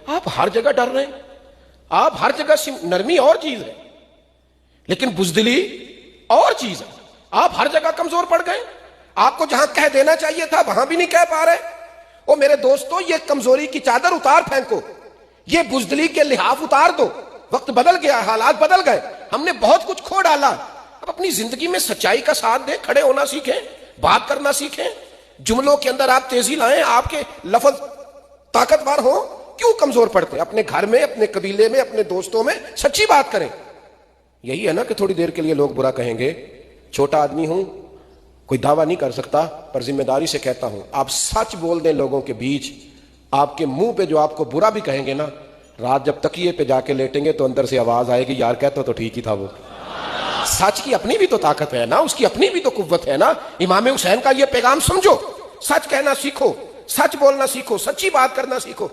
आप हर जगह डर रहे हैं, आप हर जगह नरमी और चीज है, लेकिन बुजदिली और चीज है। आप हर जगह कमजोर पड़ गए, आपको जहां कह देना चाहिए था वहां भी नहीं कह पा रहे। ओ मेरे दोस्तों, ये कमजोरी की चादर उतार फेंको, ये बुजदिली के लिहाफ उतार दो। वक्त बदल गया, हालात बदल गए, हमने बहुत कुछ खो डाला। अब अपनी जिंदगी में सच्चाई का साथ दें, खड़े होना सीखें, बात करना सीखें, जुमलों के अंदर आप तेजी लाएं, आपके लफ्ज ताकतवर हो। क्यों कमजोर पड़ते? अपने घर में, अपने कबीले में, अपने दोस्तों में सच्ची बात करें। यही है ना कि थोड़ी देर के लिए लोग बुरा कहेंगे। छोटा आदमी हूं, कोई दावा नहीं कर सकता, पर जिम्मेदारी से कहता हूं, आप सच बोल दें लोगों के बीच। आपके मुंह पे जो आपको बुरा भी कहेंगे ना, रात जब तकिए पे जाके लेटेंगे तो अंदर से आवाज आएगी, यार कहता तो ठीक ही था वो। सच की अपनी भी तो ताकत है ना, उसकी अपनी भी तो कुव्वत है ना। इमाम हुसैन का ये पैगाम समझो, सच कहना सीखो, सच बोलना सीखो, सच्ची बात करना सीखो।